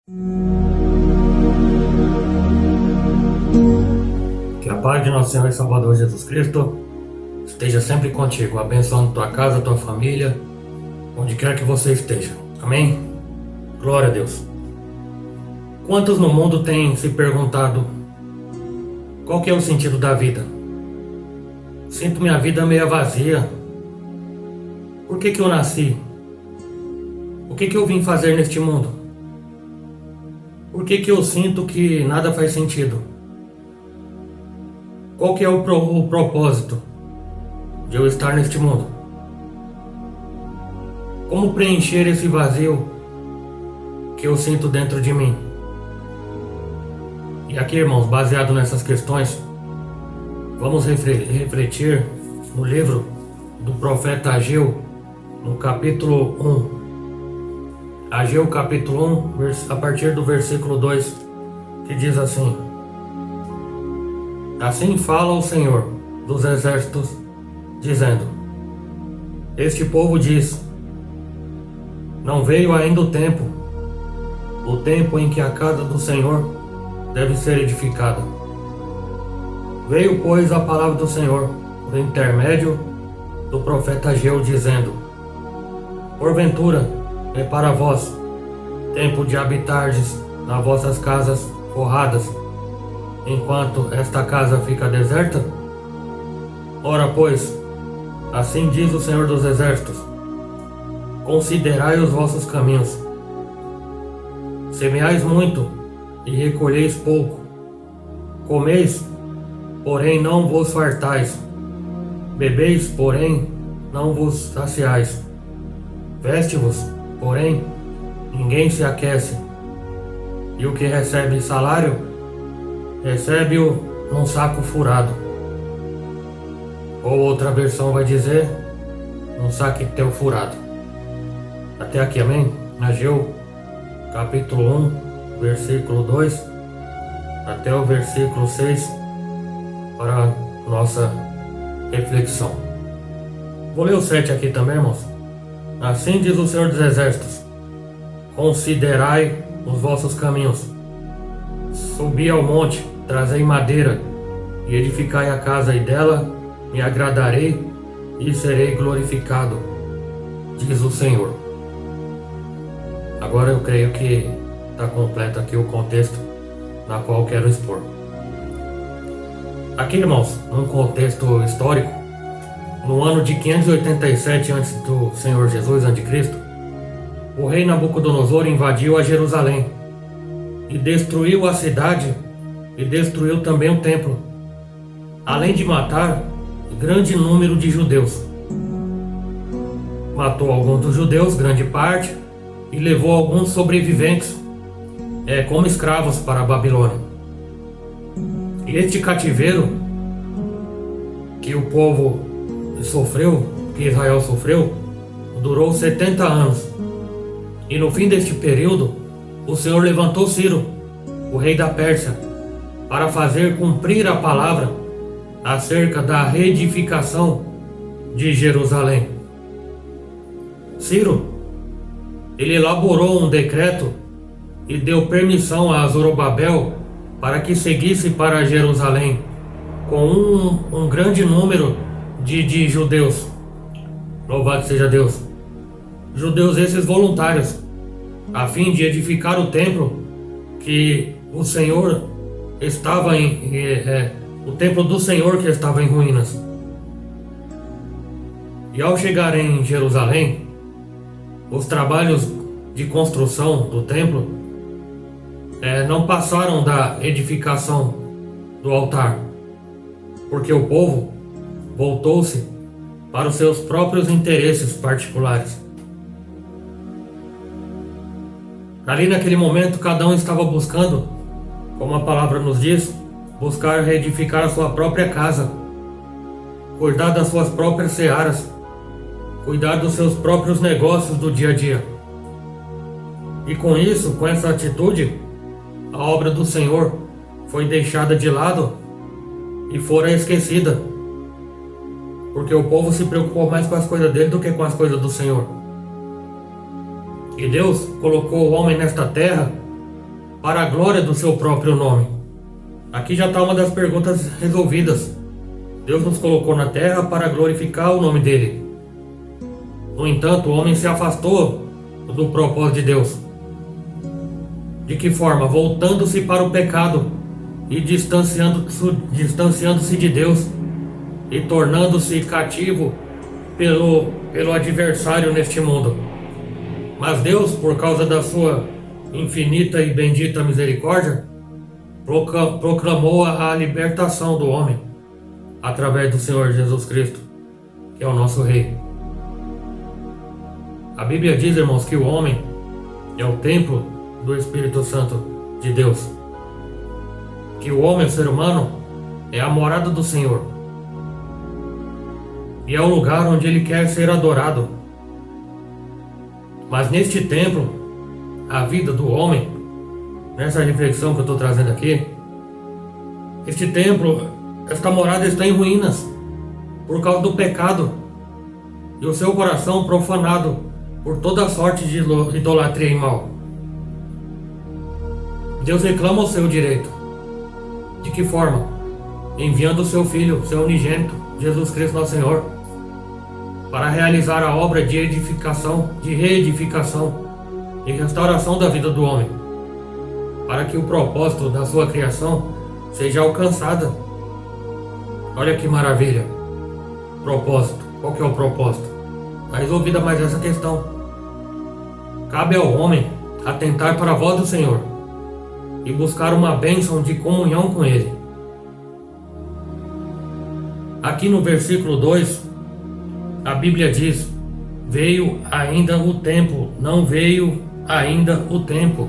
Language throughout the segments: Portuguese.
Que a paz de nosso Senhor e Salvador Jesus Cristo esteja sempre contigo, abençoando tua casa, tua família, onde quer que você esteja. Amém? Glória a Deus. Quantos no mundo têm se perguntado qual que é o sentido da vida? Sinto minha vida meio vazia. Por que eu nasci? O que eu vim fazer neste mundo? Por que eu sinto que nada faz sentido? Qual que é o propósito de eu estar neste mundo? Como preencher esse vazio que eu sinto dentro de mim? E aqui, irmãos, baseado nessas questões, vamos refletir no livro do profeta Ageu, no capítulo 1. Ageu capítulo 1, a partir do versículo 2, que diz assim: Assim fala o Senhor dos exércitos, dizendo: Este povo diz: Não veio ainda o tempo em que a casa do Senhor deve ser edificada. Veio, pois, a palavra do Senhor por intermédio do profeta Ageu, dizendo: Porventura é para vós tempo de habitardes nas vossas casas forradas, enquanto esta casa fica deserta? Ora, pois, assim diz o Senhor dos Exércitos: Considerai os vossos caminhos. Semeais muito e recolheis pouco. Comeis, porém não vos fartais. Bebeis, porém não vos saciais. Veste-vos, porém ninguém se aquece. E o que recebe salário, recebe-o num saco furado. Ou outra versão vai dizer, num saquetel furado. Até aqui, amém? Ageu, capítulo 1, versículo 2, até o versículo 6, para nossa reflexão. Vou ler o 7 aqui também, irmãos. Assim diz o Senhor dos Exércitos: Considerai os vossos caminhos. Subi ao monte, trazei madeira, e edificai a casa, e dela me agradarei e serei glorificado, diz o Senhor. Agora eu creio que está completo aqui o contexto na qual quero expor. Aqui, irmãos, num contexto histórico, no ano de 587 a.C. do Senhor Jesus, Anticristo, o rei Nabucodonosor invadiu a Jerusalém e destruiu a cidade e destruiu também o templo, além de matar grande número de judeus. Matou alguns dos judeus, grande parte, e levou alguns sobreviventes como escravos para a Babilônia. E este cativeiro que o povo sofreu, que Israel sofreu, durou 70 anos. E no fim deste período, o Senhor levantou Ciro, o rei da Pérsia, para fazer cumprir a palavra acerca da reedificação de Jerusalém. Ciro, ele elaborou um decreto e deu permissão a Zorobabel para que seguisse para Jerusalém com um grande número de judeus. Louvado seja Deus. Judeus esses voluntários, a fim de edificar o templo que o Senhor estava o templo do Senhor que estava em ruínas. E ao chegar em Jerusalém, os trabalhos de construção do templo não passaram da edificação do altar, porque o povo voltou-se para os seus próprios interesses particulares. Ali naquele momento, cada um estava buscando, como a palavra nos diz, buscar reedificar a sua própria casa, cuidar das suas próprias searas, cuidar dos seus próprios negócios do dia a dia. E com isso, com essa atitude, a obra do Senhor foi deixada de lado e fora esquecida, porque o povo se preocupou mais com as coisas dele do que com as coisas do Senhor. E Deus colocou o homem nesta terra para a glória do seu próprio nome. Aqui já está uma das perguntas resolvidas. Deus nos colocou na terra para glorificar o nome dele. No entanto, o homem se afastou do propósito de Deus. De que forma? Voltando-se para o pecado e distanciando-se de Deus e tornando-se cativo pelo adversário neste mundo. Mas Deus, por causa da sua infinita e bendita misericórdia, proclamou a libertação do homem através do Senhor Jesus Cristo, que é o nosso Rei. A Bíblia diz, irmãos, que o homem é o templo do Espírito Santo de Deus. Que o homem, o ser humano, é a morada do Senhor. E é o lugar onde ele quer ser adorado. Mas neste templo, a vida do homem, nessa reflexão que eu estou trazendo aqui, este templo, esta morada está em ruínas por causa do pecado e o seu coração profanado por toda sorte de idolatria e mal. Deus reclama o seu direito. De que forma? Enviando o seu Filho, seu unigênito, Jesus Cristo nosso Senhor, para realizar a obra de edificação, de reedificação e restauração da vida do homem, para que o propósito da sua criação seja alcançada. Olha que maravilha! Propósito. Qual que é o propósito? Está resolvida mais essa questão. Cabe ao homem atentar para a voz do Senhor e buscar uma bênção de comunhão com Ele. Aqui no versículo 2, a Bíblia diz: veio ainda o tempo, não veio ainda o tempo.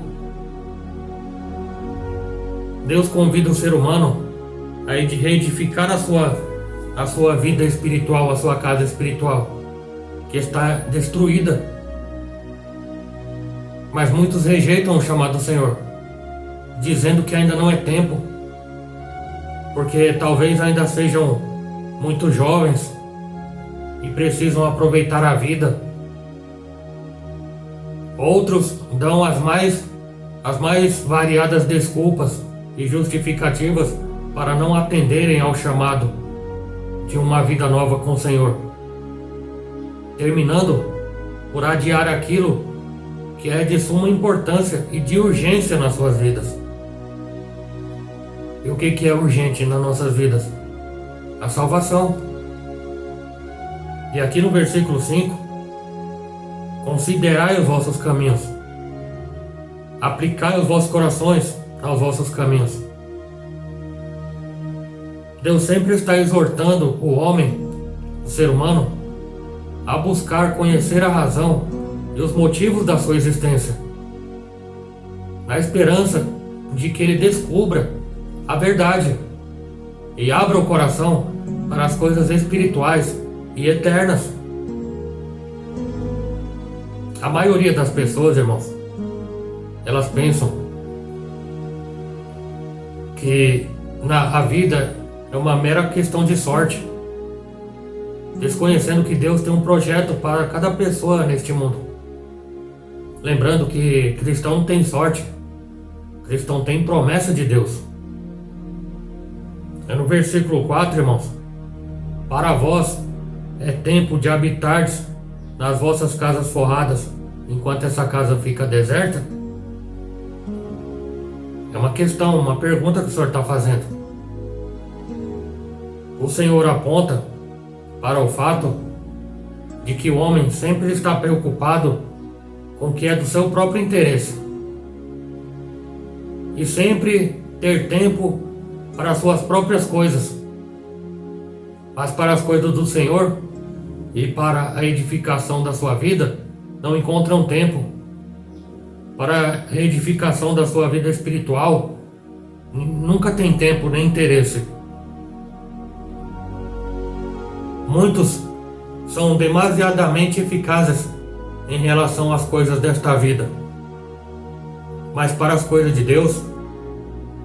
Deus convida o ser humano a reedificar a sua vida espiritual, a sua casa espiritual, que está destruída. Mas muitos rejeitam o chamado do Senhor, dizendo que ainda não é tempo, porque talvez ainda sejam muito jovens e precisam aproveitar a vida. Outros dão as mais variadas desculpas e justificativas para não atenderem ao chamado de uma vida nova com o Senhor, terminando por adiar aquilo que é de suma importância e de urgência nas suas vidas. E o que é urgente nas nossas vidas? A salvação. E aqui no versículo 5, considerai os vossos caminhos, aplicai os vossos corações aos vossos caminhos. Deus sempre está exortando o homem, o ser humano, a buscar conhecer a razão e os motivos da sua existência, na esperança de que ele descubra a verdade e abra o coração para as coisas espirituais e eternas. A maioria das pessoas, irmãos, elas pensam que a vida é uma mera questão de sorte, desconhecendo que Deus tem um projeto para cada pessoa neste mundo. Lembrando que cristão não tem sorte, cristão tem promessa de Deus. É no versículo 4, irmãos: para vós é tempo de habitardes nas vossas casas forradas, enquanto essa casa fica deserta? É uma questão, uma pergunta que o Senhor está fazendo. O Senhor aponta para o fato de que o homem sempre está preocupado com o que é do seu próprio interesse e sempre ter tempo para as suas próprias coisas, mas para as coisas do Senhor e para a edificação da sua vida não encontram tempo. Para a edificação da sua vida espiritual nunca tem tempo nem interesse. Muitos são demasiadamente eficazes em relação às coisas desta vida, mas para as coisas de Deus,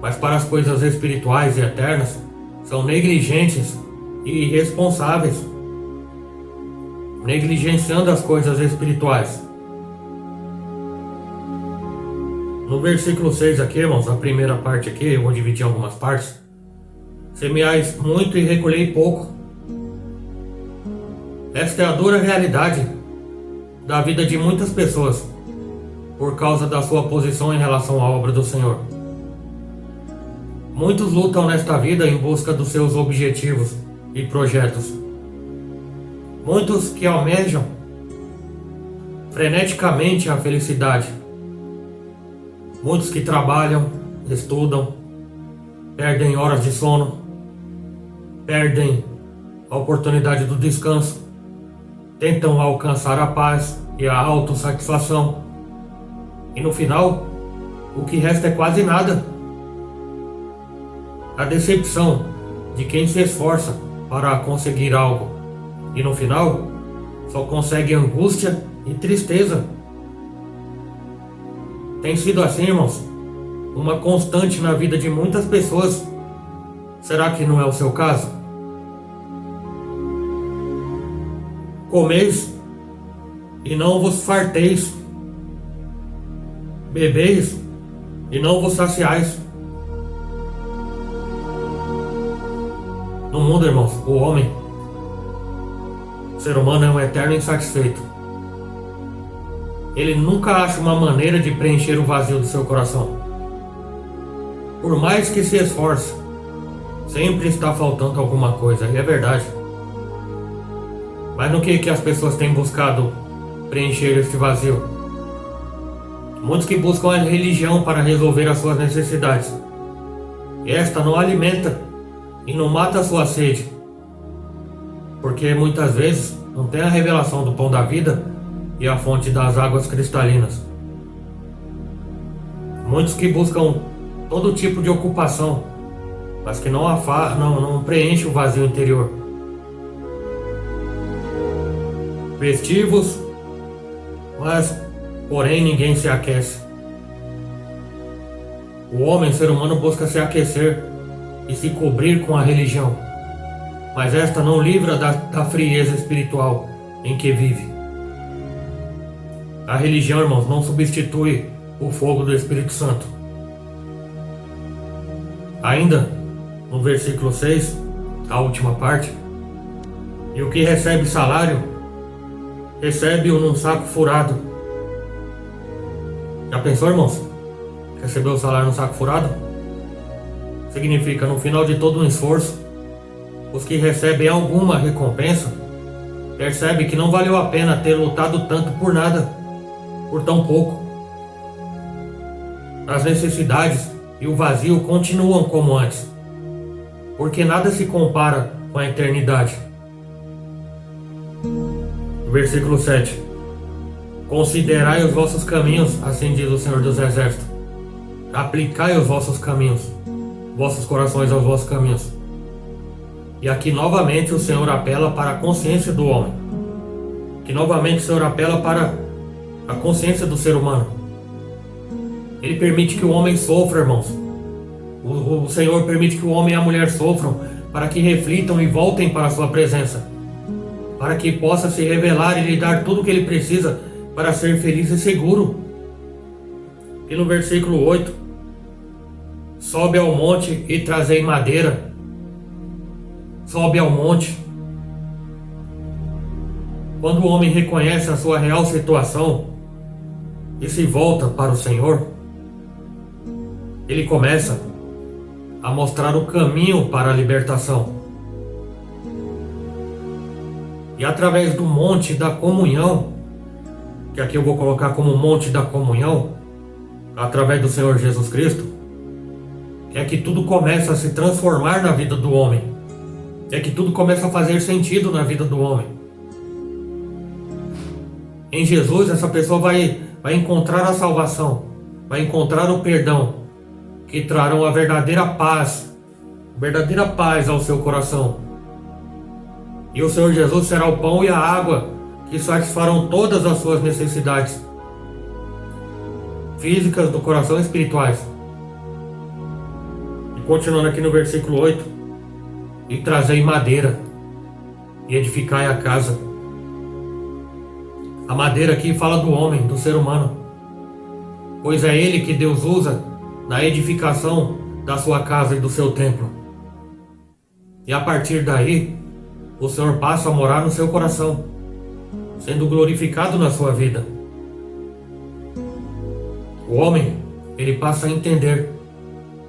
mas para as coisas espirituais e eternas, são negligentes e irresponsáveis, negligenciando as coisas espirituais. No versículo 6 aqui, irmãos, a primeira parte aqui, eu vou dividir em algumas partes. Semeais muito e recolhei pouco. Esta é a dura realidade da vida de muitas pessoas, por causa da sua posição em relação à obra do Senhor. Muitos lutam nesta vida em busca dos seus objetivos e projetos. Muitos que almejam freneticamente a felicidade. Muitos que trabalham, estudam, perdem horas de sono, perdem a oportunidade do descanso, tentam alcançar a paz e a autossatisfação. E no final, o que resta é quase nada. A decepção de quem se esforça para conseguir algo e no final só consegue angústia e tristeza. Tem sido assim, irmãos, uma constante na vida de muitas pessoas. Será que não é o seu caso? Comeis e não vos farteis, bebeis e não vos saciais. No mundo, irmãos, o homem, o ser humano é um eterno insatisfeito. Ele nunca acha uma maneira de preencher o vazio do seu coração. Por mais que se esforce, sempre está faltando alguma coisa, e é verdade. Mas no que as pessoas têm buscado preencher este vazio? Muitos que buscam a religião para resolver as suas necessidades. E esta não alimenta e não mata a sua sede, porque muitas vezes não tem a revelação do pão da vida e a fonte das águas cristalinas. Muitos que buscam todo tipo de ocupação, mas que não preenche o vazio interior. Vestivos, mas porém ninguém se aquece. O homem, ser humano, busca se aquecer e se cobrir com a religião, mas esta não livra da frieza espiritual em que vive. A religião, irmãos, não substitui o fogo do Espírito Santo. Ainda no versículo 6, a última parte, e o que recebe salário, recebe-o num saco furado. Já pensou, irmãos? Receber o salário num saco furado? Significa, no final de todo um esforço, os que recebem alguma recompensa percebem que não valeu a pena ter lutado tanto por nada, por tão pouco. As necessidades e o vazio continuam como antes, porque nada se compara com a eternidade. Versículo 7. Considerai os vossos caminhos, assim diz o Senhor dos Exércitos. Aplicai os vossos caminhos, vossos corações aos vossos caminhos. E aqui novamente o Senhor apela para a consciência do homem. Que novamente o Senhor apela para a consciência do ser humano. Ele permite que o homem sofra, irmãos. O Senhor permite que o homem e a mulher sofram para que reflitam e voltem para a sua presença, para que possa se revelar e lhe dar tudo o que ele precisa para ser feliz e seguro. E no versículo 8: sobe ao monte e trazei madeira. Sobe ao monte. Quando o homem reconhece a sua real situação e se volta para o Senhor, ele começa a mostrar o caminho para a libertação. E através do monte da comunhão, que aqui eu vou colocar como monte da comunhão, através do Senhor Jesus Cristo, é que tudo começa a se transformar na vida do homem. É que tudo começa a fazer sentido na vida do homem. Em Jesus, essa pessoa vai encontrar a salvação, vai encontrar o perdão, que trarão a verdadeira paz ao seu coração. E o Senhor Jesus será o pão e a água que satisfarão todas as suas necessidades físicas do coração e espirituais. E continuando aqui no versículo 8: e trazei madeira e edificai a casa. A madeira aqui fala do homem, do ser humano. pois é Ele que Deus usa na edificação da sua casa e do seu templo. E a partir daí, o Senhor passa a morar no seu coração, sendo glorificado na sua vida. O homem, ele passa a entender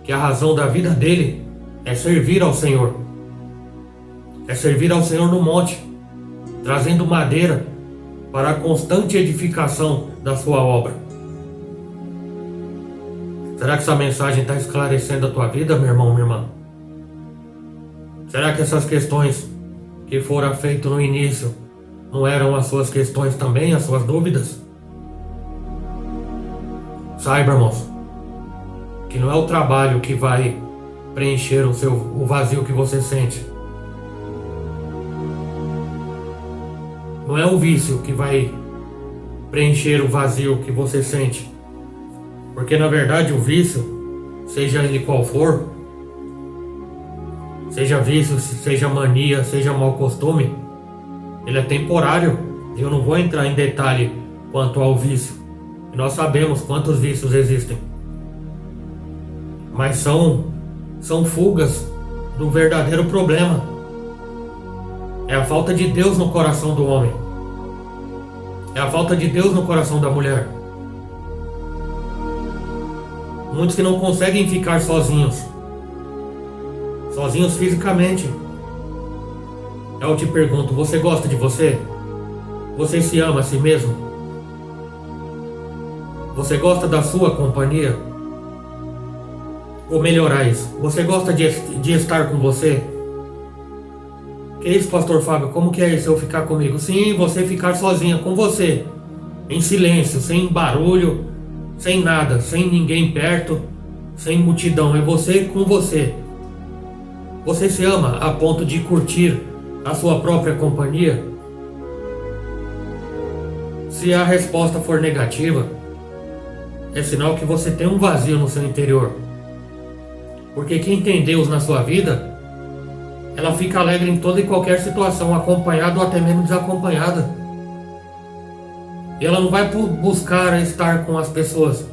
que a razão da vida dele é servir ao Senhor. É servir ao Senhor no monte, trazendo madeira para a constante edificação da sua obra. Será que essa mensagem está esclarecendo a tua vida, meu irmão, minha irmã? Será que essas questões que foram feitas no início não eram as suas questões também, as suas dúvidas? Saiba, irmãos, que não é o trabalho que vai preencher o vazio que você sente. Não é o vício que vai preencher o vazio que você sente. Porque na verdade o vício, seja ele qual for, seja vício, seja mania, seja mau costume, ele é temporário. Eu não vou entrar em detalhe quanto ao vício. Nós sabemos quantos vícios existem. Mas são fugas do verdadeiro problema. É a falta de Deus no coração do homem. É a falta de Deus no coração da mulher. Muitos que não conseguem ficar sozinhos. Sozinhos fisicamente. Eu te pergunto, você gosta de você? Você se ama a si mesmo? Você gosta da sua companhia? Ou melhorais, você gosta de estar com você? Que isso, pastor Fábio? Como que é isso, eu ficar comigo? Sim, você ficar sozinha com você. Em silêncio, sem barulho, sem nada, sem ninguém perto, sem multidão. É você com você. Você se ama a ponto de curtir a sua própria companhia? Se a resposta for negativa, é sinal que você tem um vazio no seu interior. Porque quem tem Deus na sua vida, ela fica alegre em toda e qualquer situação, acompanhada ou até mesmo desacompanhada. E ela não vai buscar estar com as pessoas.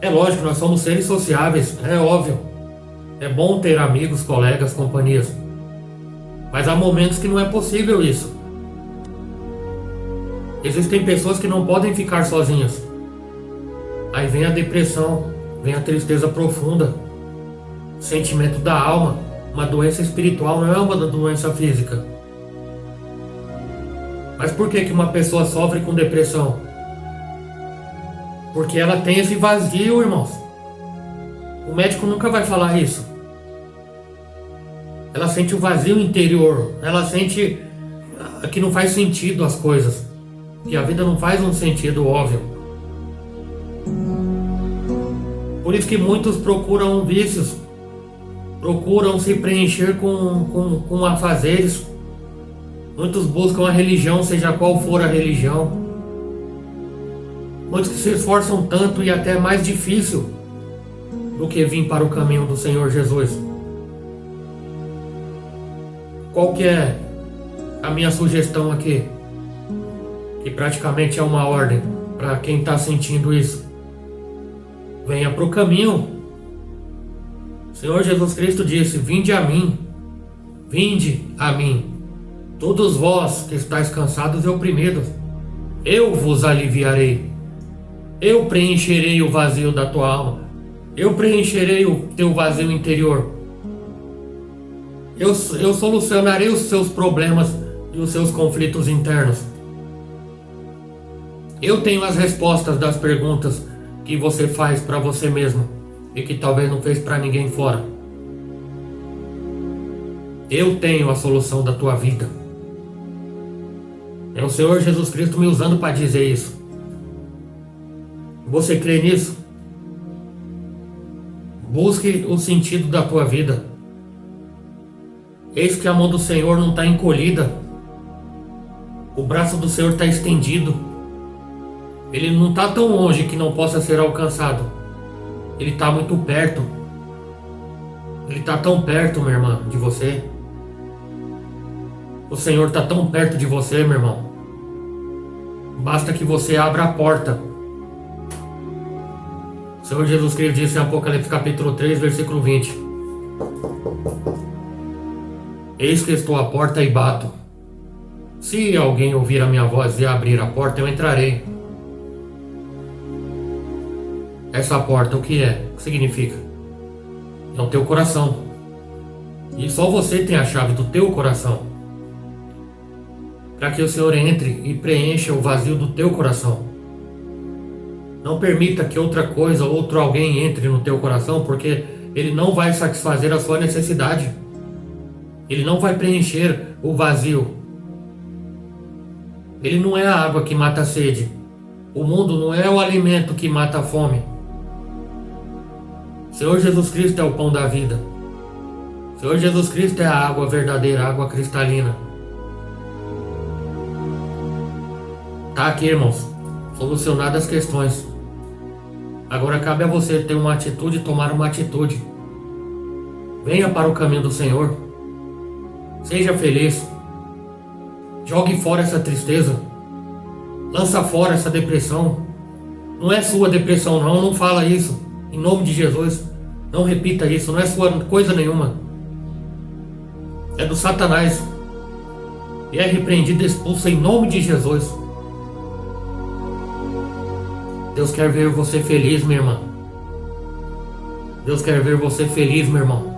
É lógico, nós somos seres sociáveis, é óbvio. É bom ter amigos, colegas, companhias. Mas há momentos que não é possível isso. Existem pessoas que não podem ficar sozinhas. Aí vem a depressão, vem a tristeza profunda, sentimento da alma. Uma doença espiritual não é uma doença física. Mas por que uma pessoa sofre com depressão? Porque ela tem esse vazio, irmãos. O médico nunca vai falar isso. Ela sente o vazio interior. Ela sente que não faz sentido as coisas. Que a vida não faz um sentido óbvio. Por isso que muitos procuram vícios. Procuram se preencher com afazeres. Muitos buscam a religião, seja qual for a religião. Muitos que se esforçam tanto e até mais difícil do que vir para o caminho do Senhor Jesus. Qual que é a minha sugestão aqui? Que praticamente é uma ordem para quem está sentindo isso. Venha para o caminho. O Senhor Jesus Cristo disse: vinde a mim, todos vós que estáis cansados e oprimidos, eu vos aliviarei, eu preencherei o vazio da tua alma, eu preencherei o teu vazio interior, eu solucionarei os seus problemas e os seus conflitos internos. Eu tenho as respostas das perguntas que você faz para você mesmo e que talvez não fez para ninguém fora. Eu tenho a solução da tua vida. É o Senhor Jesus Cristo me usando para dizer isso. Você crê nisso? Busque o sentido da tua vida. Eis que a mão do Senhor não está encolhida. O braço do Senhor está estendido. Ele não está tão longe que não possa ser alcançado. Ele está muito perto. Ele está tão perto, minha irmã, de você. O Senhor está tão perto de você, meu irmão. Basta que você abra a porta. O Senhor Jesus Cristo disse em Apocalipse capítulo 3, versículo 20: Eis que estou à porta e bato. Se alguém ouvir a minha voz e abrir a porta, eu entrarei. Essa porta, o que é? O que significa? É o teu coração. E só você tem a chave do teu coração, para que o Senhor entre e preencha o vazio do teu coração. Não permita que outra coisa, outro alguém entre no teu coração, porque ele não vai satisfazer a sua necessidade. Ele não vai preencher o vazio. Ele não é a água que mata a sede. O mundo não é o alimento que mata a fome. O Senhor Jesus Cristo é o pão da vida. O Senhor Jesus Cristo é a água verdadeira, a água cristalina. Tá aqui, irmãos, solucionadas as questões. Agora cabe a você ter uma atitude, tomar uma atitude. Venha para o caminho do Senhor. Seja feliz. Jogue fora essa tristeza. Lança fora essa depressão. Não é sua depressão, não fala isso. Em nome de Jesus, não repita isso. Não é sua coisa nenhuma. É do Satanás. E é repreendido e expulso em nome de Jesus. Deus quer ver você feliz, minha irmã. Deus quer ver você feliz, meu irmão.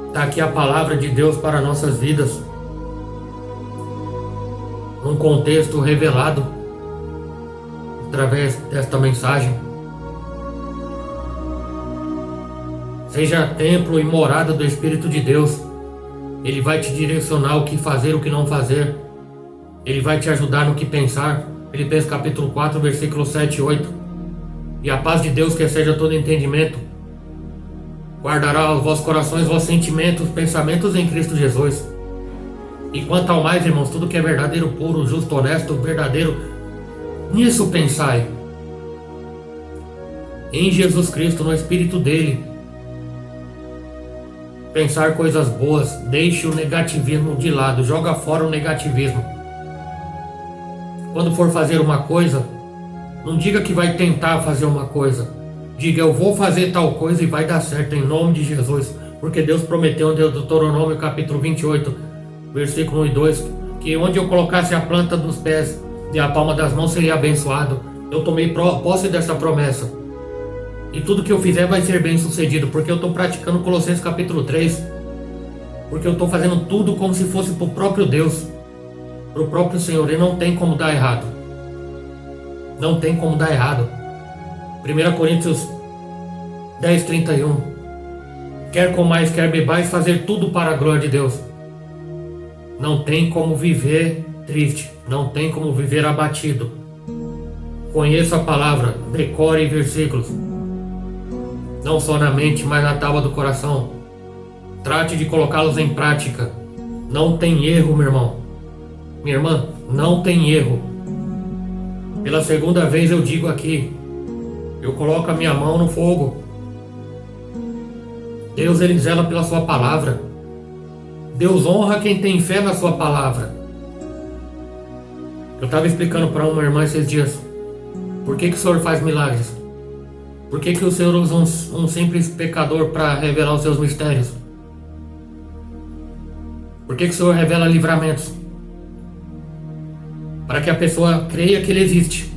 Está aqui a palavra de Deus para nossas vidas. Num contexto revelado através desta mensagem. Seja templo e morada do Espírito de Deus. Ele vai te direcionar o que fazer, o que não fazer. Ele vai te ajudar no que pensar. Filipenses capítulo 4, versículo 7 e 8. E a paz de Deus, que excede a todo entendimento, guardará os vossos corações, os vossos sentimentos, pensamentos em Cristo Jesus. E quanto ao mais, irmãos, tudo que é verdadeiro, puro, justo, honesto, verdadeiro, nisso pensai. Em Jesus Cristo, no Espírito dele. Pensar coisas boas, deixe o negativismo de lado, joga fora o negativismo. Quando for fazer uma coisa, não diga que vai tentar fazer uma coisa. Diga, eu vou fazer tal coisa e vai dar certo em nome de Jesus. Porque Deus prometeu em Deuteronômio capítulo 28, versículo 1 e 2, que onde eu colocasse a planta dos pés e a palma das mãos seria abençoado. Eu tomei posse dessa promessa. E tudo que eu fizer vai ser bem sucedido, porque eu estou praticando Colossenses capítulo 3. Porque eu estou fazendo tudo como se fosse para o próprio Deus. Para o próprio Senhor, e não tem como dar errado. Não tem como dar errado. 1 Coríntios 10, 31. Quer comais, quer bebais, fazer tudo para a glória de Deus. Não tem como viver triste. Não tem como viver abatido. Conheça a palavra, decore versículos. Não só na mente, mas na tábua do coração. Trate de colocá-los em prática. Não tem erro, meu irmão. Minha irmã, não tem erro. Pela segunda vez eu digo aqui, eu coloco a minha mão no fogo. Deus, ele zela pela sua palavra. Deus honra quem tem fé na sua palavra. Eu estava explicando para uma irmã esses dias, por que o Senhor faz milagres? Por que o Senhor usa um simples pecador para revelar os seus mistérios? Por que o Senhor revela livramentos? Para que a pessoa creia que ele existe.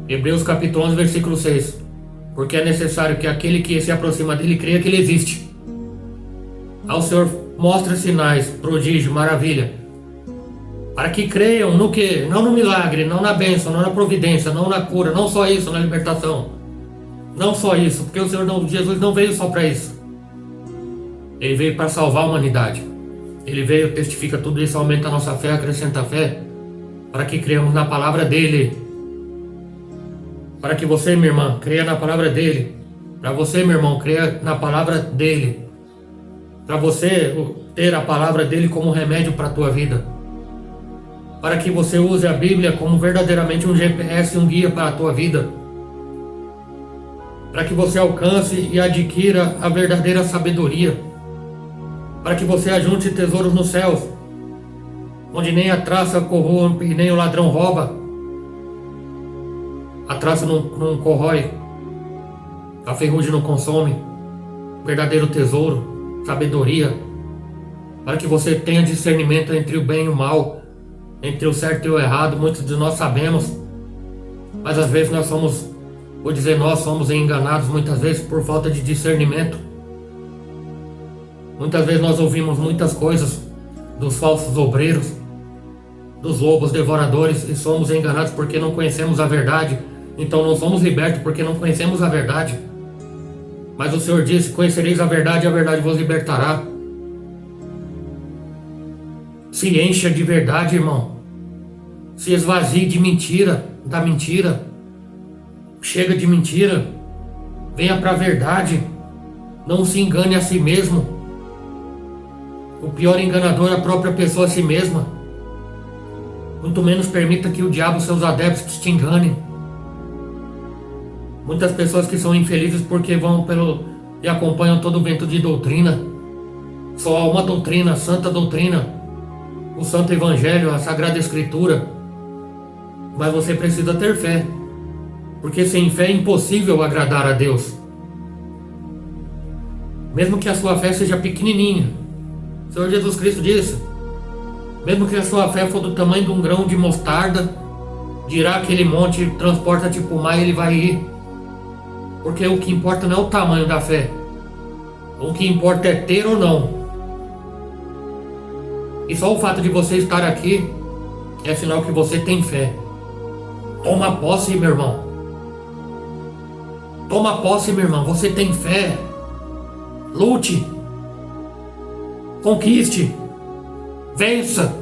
Hebreus capítulo 11, versículo 6. Porque é necessário que aquele que se aproxima dele creia que ele existe. Ao Senhor mostra sinais, prodígio, maravilha. Para que creiam no que? Não no milagre, não na bênção, não na providência, não na cura, não só isso, na libertação. Não só isso, porque o Senhor Jesus não veio só para isso. Ele veio para salvar a humanidade. Ele veio, testifica tudo isso, aumenta a nossa fé, acrescenta a fé. Para que creiamos na palavra dele. Para que você, minha irmã, creia na palavra dele. Para você, meu irmão, creia na palavra dele. Para você ter a palavra dele como remédio para a tua vida. Para que você use a Bíblia como verdadeiramente um GPS, um guia para a tua vida. Para que você alcance e adquira a verdadeira sabedoria. Para que você ajunte tesouros nos céus, onde nem a traça corrompe e nem o ladrão rouba. A traça não corrói, a ferrugem não consome. Verdadeiro tesouro, sabedoria, para que você tenha discernimento entre o bem e o mal, entre o certo e o errado. Muitos de nós sabemos, mas às vezes nós somos enganados muitas vezes por falta de discernimento. Muitas vezes nós ouvimos muitas coisas dos falsos obreiros, dos lobos devoradores, e somos enganados porque não conhecemos a verdade. Então não somos libertos porque não conhecemos a verdade. Mas o Senhor disse: conhecereis a verdade e a verdade vos libertará. Se encha de verdade, irmão. Se esvazie de mentira, da mentira. Chega de mentira. Venha para a verdade. Não se engane a si mesmo. O pior enganador é a própria pessoa a si mesma. Muito menos permita que o diabo e seus adeptos te enganem. Muitas pessoas que são infelizes porque vão e acompanham todo o vento de doutrina. Só há uma doutrina, a santa doutrina, o santo evangelho, a sagrada escritura. Mas você precisa ter fé, porque sem fé é impossível agradar a Deus. Mesmo que a sua fé seja pequenininha, o Senhor Jesus Cristo disse: mesmo que a sua fé for do tamanho de um grão de mostarda, dirá aquele monte: transporta-te para o mar, e ele vai ir. Porque o que importa não é o tamanho da fé. O que importa é ter ou não. E só o fato de você estar aqui é sinal que você tem fé. Toma posse, meu irmão. Toma posse, meu irmão. Você tem fé. Lute. Conquiste. Vença.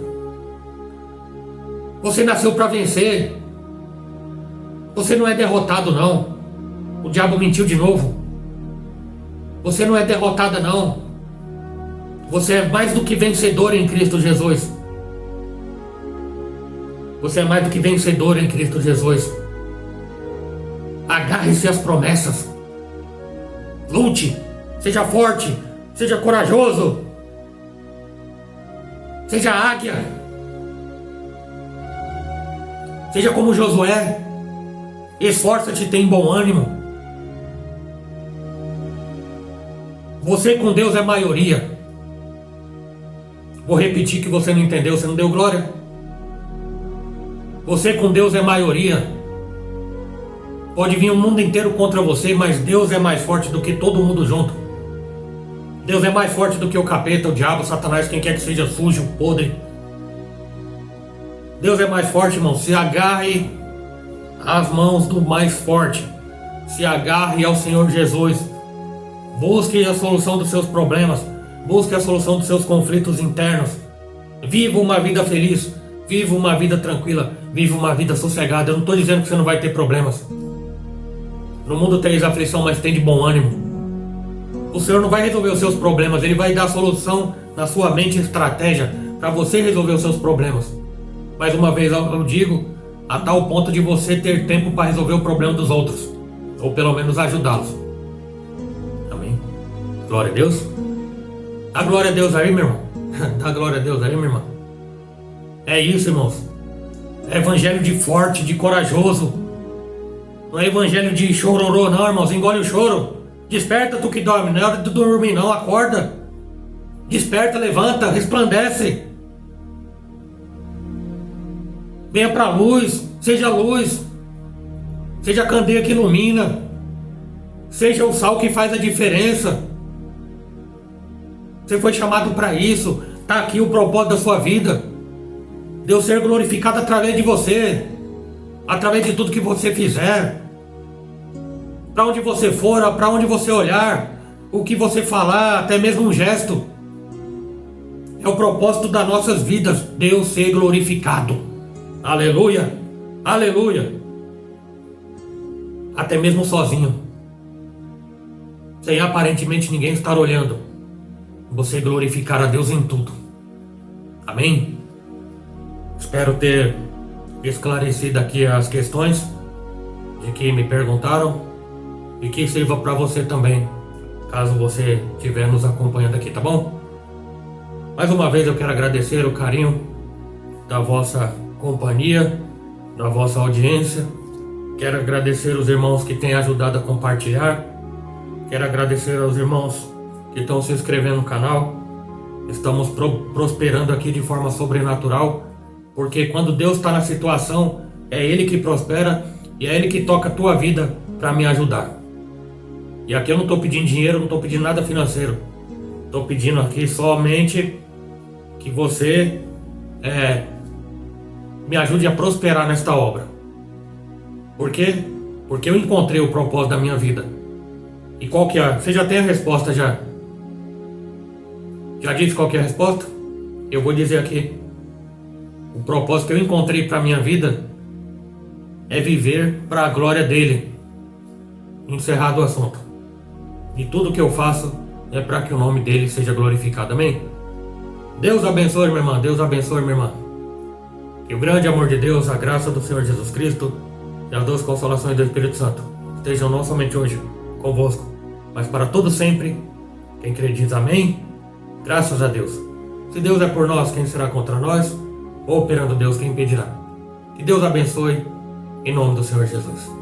Você nasceu para vencer. Você não é derrotado, não. O diabo mentiu de novo. Você não é derrotada, não. Você é mais do que vencedor em Cristo Jesus. Você é mais do que vencedor em Cristo Jesus. Agarre-se às promessas. Lute. Seja forte. Seja corajoso. Seja águia. Seja como Josué. Esforça-te e tem bom ânimo. Você com Deus é maioria. Vou repetir que você não entendeu, você não deu glória. Você com Deus é maioria. Pode vir o mundo inteiro contra você, mas Deus é mais forte do que todo mundo junto. Deus é mais forte do que o capeta, o diabo, Satanás, quem quer que seja sujo, podre. Deus é mais forte, irmão. Se agarre às mãos do mais forte. Se agarre ao Senhor Jesus. Busque a solução dos seus problemas. Busque a solução dos seus conflitos internos. Viva uma vida feliz. Viva uma vida tranquila. Viva uma vida sossegada. Eu não estou dizendo que você não vai ter problemas. No mundo tereis aflição, mas tem de bom ânimo. O Senhor não vai resolver os seus problemas. Ele vai dar a solução na sua mente, estratégia, para você resolver os seus problemas. Mais uma vez eu digo, a tal ponto de você ter tempo para resolver o problema dos outros. Ou pelo menos ajudá-los. Glória a Deus. Dá glória a Deus aí, meu irmão. Dá glória a Deus aí, meu irmão. É isso, irmãos. É evangelho de forte, de corajoso. Não é evangelho de chororô, não, irmãos. Engole o choro. Desperta, tu que dorme. Não é hora de dormir, não. Acorda. Desperta, levanta, resplandece. Venha para a luz. Seja luz. Seja a candeia que ilumina. Seja o sal que faz a diferença. Você foi chamado para isso. Está aqui o propósito da sua vida. Deus ser glorificado através de você. Através de tudo que você fizer. Para onde você for, para onde você olhar, o que você falar, até mesmo um gesto. É o propósito das nossas vidas. Deus ser glorificado. Aleluia. Aleluia. Até mesmo sozinho. Sem aparentemente ninguém estar olhando. Você glorificar a Deus em tudo. Amém? Espero ter esclarecido aqui as questões de que me perguntaram e que sirva para você também, caso você estiver nos acompanhando aqui, tá bom? Mais uma vez eu quero agradecer o carinho da vossa companhia, da vossa audiência. Quero agradecer os irmãos que têm ajudado a compartilhar. Quero agradecer aos irmãos que estão se inscrevendo no canal. Estamos prosperando aqui de forma sobrenatural, porque quando Deus está na situação, é Ele que prospera e é Ele que toca a tua vida para me ajudar. E aqui eu não estou pedindo dinheiro, não estou pedindo nada financeiro. Estou pedindo aqui somente que você me ajude a prosperar nesta obra. Por quê? Porque eu encontrei o propósito da minha vida. E qual que é? Você já tem a resposta já? Já disse qual que é a resposta? Eu vou dizer aqui. O propósito que eu encontrei para minha vida é viver para a glória dele. Encerrado o assunto. E tudo que eu faço é para que o nome dele seja glorificado. Amém? Deus abençoe, minha irmã. Deus abençoe, minha irmã. Que o grande amor de Deus, a graça do Senhor Jesus Cristo e as doces consolações do Espírito Santo estejam não somente hoje convosco, mas para todo sempre. Quem crê diz amém. Graças a Deus. Se Deus é por nós, quem será contra nós? Ou operando Deus, quem impedirá? Que Deus abençoe, em nome do Senhor Jesus.